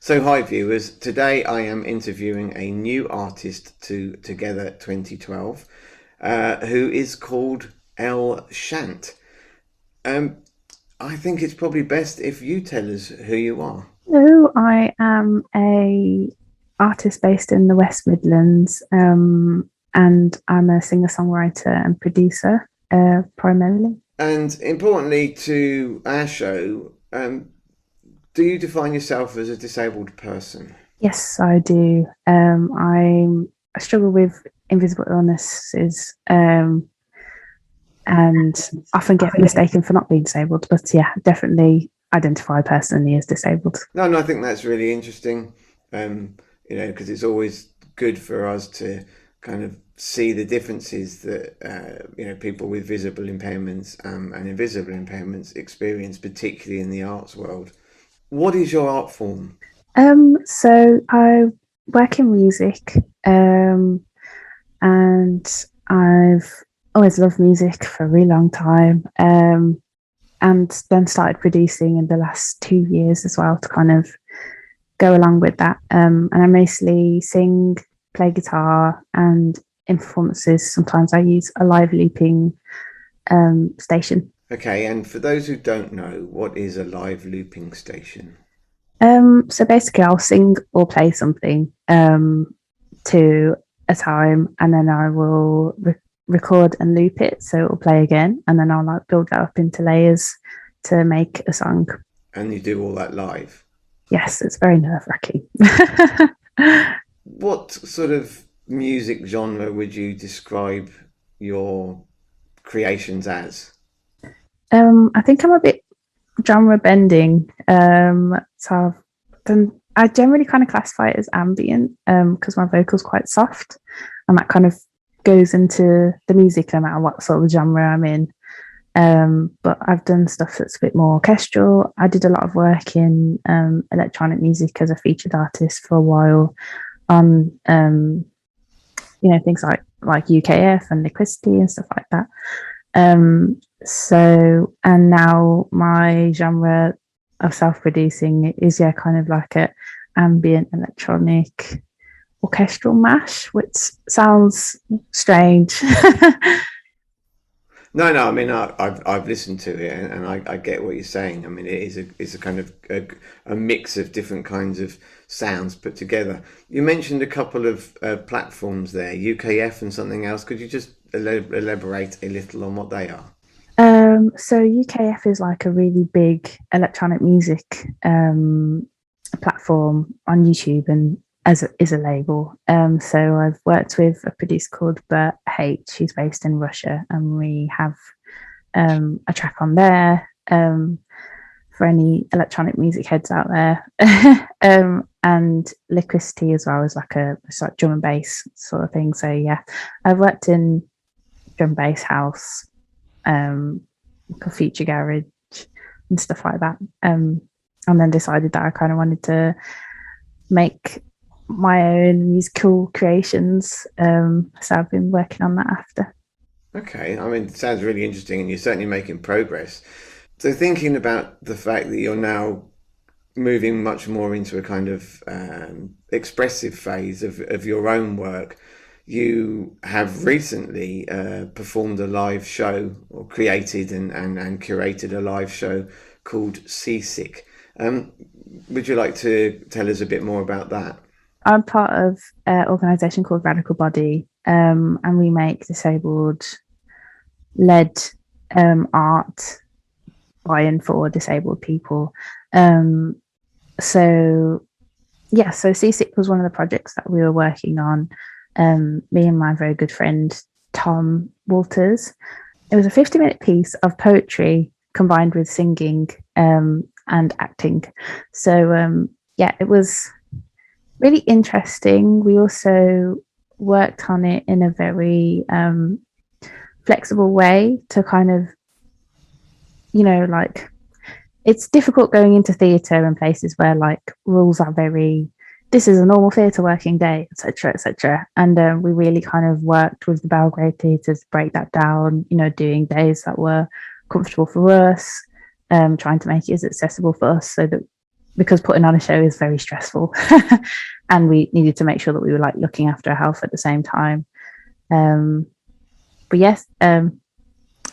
So, hi viewers. Today I am interviewing a new artist to Together 2012, who is called Elle Chante. Um, I think it's probably best if you tell us who you are. So I am a artist based in the West Midlands, and I'm a singer-songwriter and producer, primarily. And importantly to our show, do you define yourself as a disabled person? Yes, I do. I struggle with invisible illnesses, and often get mistaken for not being disabled. But yeah, definitely identify personally as disabled. No, I think that's really interesting. Um, because it's always good for us to kind of see the differences that people with visible impairments and invisible impairments experience, particularly in the arts world. What is your art form? So I work in music, and I've always loved music for a really long time, and then started producing in the last 2 years as well to kind of go along with that. And I mostly sing, play guitar, and in performances, sometimes I use a live looping station. Okay, and for those who don't know, what is a live looping station? So basically, I'll sing or play something to a time, and then I will record and loop it, so it will play again, and then I'll like build that up into layers to make a song. And you do all that live. Yes, it's very nerve wracking. What sort of music genre would you describe your creations as? I think I'm a bit genre bending. So I generally kind of classify it as ambient because my vocal's quite soft, and that kind of goes into the music no matter what sort of genre I'm in. But I've done stuff that's a bit more orchestral. I did a lot of work in electronic music as a featured artist for a while on things like UKF and Liquidity and stuff like that. And now my genre of self-producing is kind of like a ambient electronic orchestral mash, which sounds strange. No. I mean, I've listened to it, and I get what you're saying. I mean, it's a kind of a mix of different kinds of sounds put together. You mentioned a couple of platforms there, UKF and something else. Could you just elaborate a little on what they are? So UKF is like a really big electronic music platform on YouTube, and as is a label. So I've worked with a producer called Bert H, who's based in Russia, and we have a track on there for any electronic music heads out there. And Liquidity as well is like it's like drum and bass sort of thing. So yeah, I've worked in drum bass house, feature garage and stuff like that. And then decided that I kind of wanted to make my own musical creations. So I've been working on that after. Okay, I mean, it sounds really interesting, and you're certainly making progress. So, thinking about the fact that you're now moving much more into a kind of expressive phase of your own work, you have recently performed a live show, or created and curated a live show called Seasick. Um, would you like to tell us a bit more about that? I'm part of an organisation called Radical Body, and we make disabled led art by and for disabled people. Um, so yeah, so Seasick was one of the projects that we were working on. Me and my very good friend Tom Walters. It was a 50-minute piece of poetry combined with singing and acting. So yeah, it was really interesting. We also worked on it in a very flexible way to kind of, like it's difficult going into theatre and places where like rules are very, this is a normal theatre working day, etc., etc. And we really kind of worked with the Belgrade theatres to break that down, doing days that were comfortable for us, trying to make it as accessible for us so that because putting on a show is very stressful, and we needed to make sure that we were like looking after our health at the same time. But yes,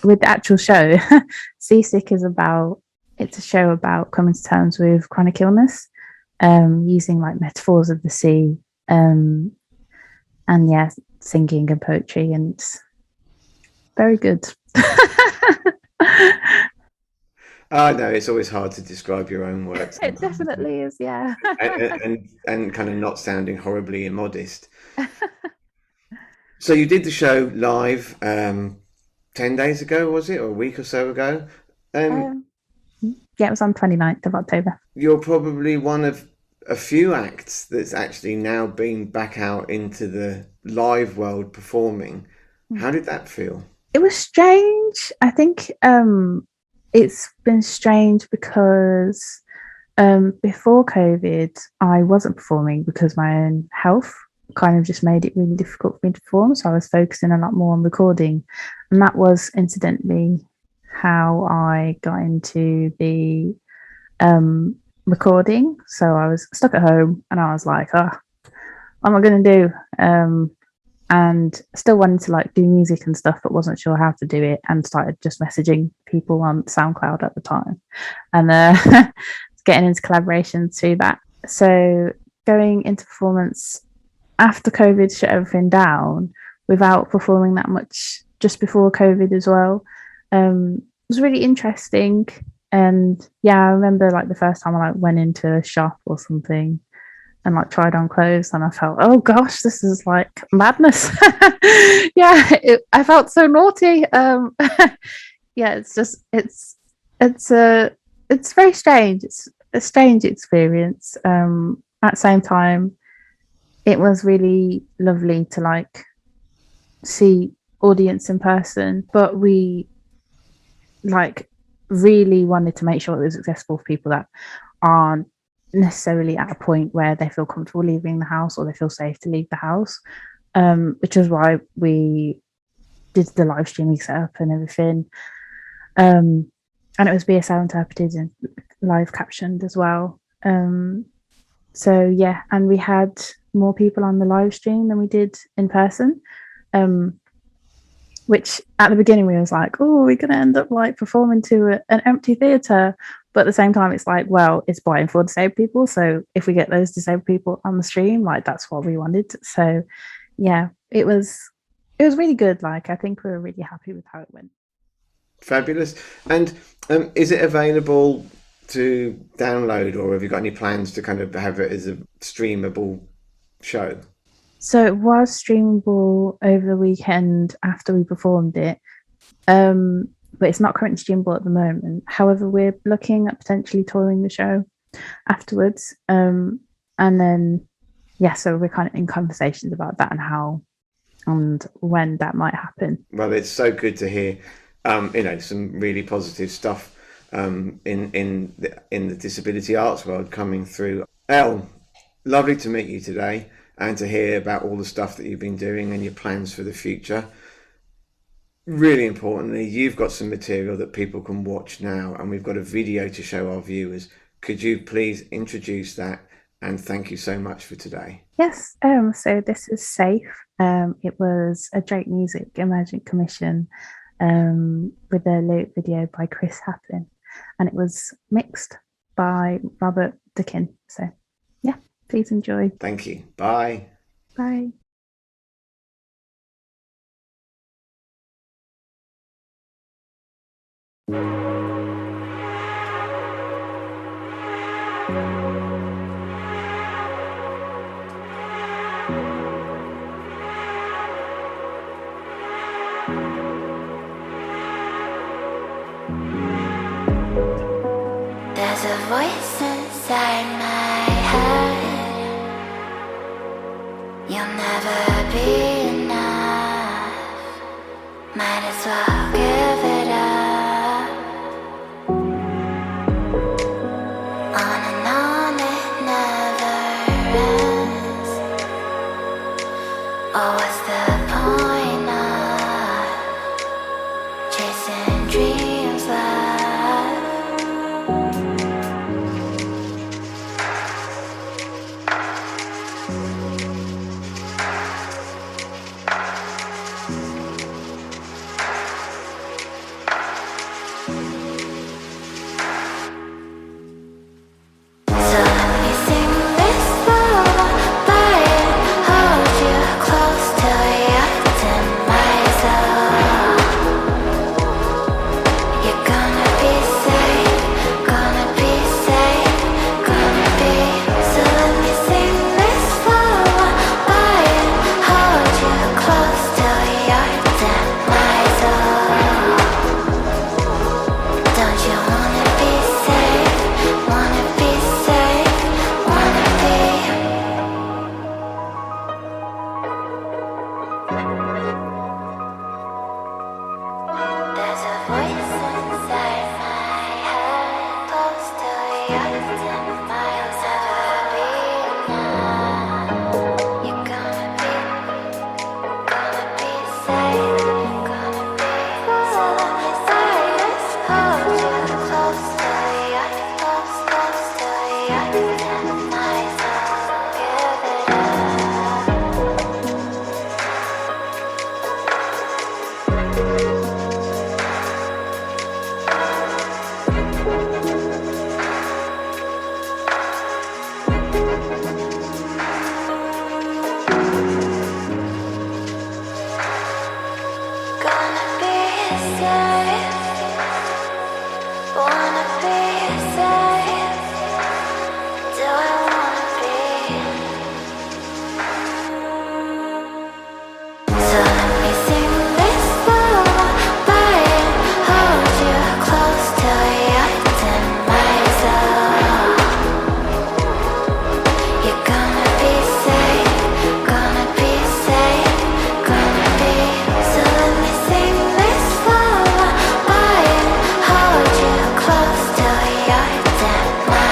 with the actual show, Seasick is it's a show about coming to terms with chronic illness, using like metaphors of the sea, and yeah, singing and poetry, and it's very good. I know it's always hard to describe your own work. It definitely is, yeah. and kind of not sounding horribly immodest. So you did the show live 10 days ago, was it, or a week or so ago? Yeah, it was on 29th of October. You're probably one of a few acts that's actually now been back out into the live world performing. How did that feel? It was strange. I think it's been strange because before COVID, I wasn't performing because my own health kind of just made it really difficult for me to perform. So I was focusing a lot more on recording. And that was incidentally how I got into the recording. So I was stuck at home and I was like, oh, what am I going to do? And still wanted to like do music and stuff, but wasn't sure how to do it, and started just messaging people on SoundCloud at the time, and getting into collaborations through that. So going into performance after COVID shut everything down, without performing that much just before COVID as well, was really interesting. And yeah, I remember like the first time I like went into a shop or something and like tried on clothes, and I felt, oh gosh, this is like madness. Yeah, I felt so naughty. Yeah, it's just it's very strange. It's a strange experience. At the same time, it was really lovely to like see audience in person, but we like really wanted to make sure it was accessible for people that aren't necessarily at a point where they feel comfortable leaving the house or they feel safe to leave the house, which is why we did the live streaming setup and everything, and it was BSL interpreted and live captioned as well. So yeah, and we had more people on the live stream than we did in person, which at the beginning we was like, oh, we're going to end up like performing to an empty theatre. But at the same time, it's like, well, it's buying for disabled people. So if we get those disabled people on the stream, like that's what we wanted. So yeah, it was really good. Like, I think we were really happy with how it went. Fabulous. And is it available to download, or have you got any plans to kind of have it as a streamable show? So it was streamable over the weekend after we performed it. But it's not currently streamable at the moment. However, we're looking at potentially touring the show afterwards. And then, yeah, so we're kind of in conversations about that and how and when that might happen. Well, it's so good to hear, some really positive stuff in the disability arts world coming through. Elle, lovely to meet you today and to hear about all the stuff that you've been doing and your plans for the future. Really importantly, you've got some material that people can watch now, and we've got a video to show our viewers. Could you please introduce that? And thank you so much for today. Yes, so this is Safe. It was a Drake Music emergent commission with a lyric video by Chris Haplin, and it was mixed by Robert Dickin. So yeah, please enjoy. Thank you. Bye. Bye. There's a voice inside my head. You'll never be enough. Might as well give it up. On and on it never ends. Oh, what's the point of chasing dreams left? inside my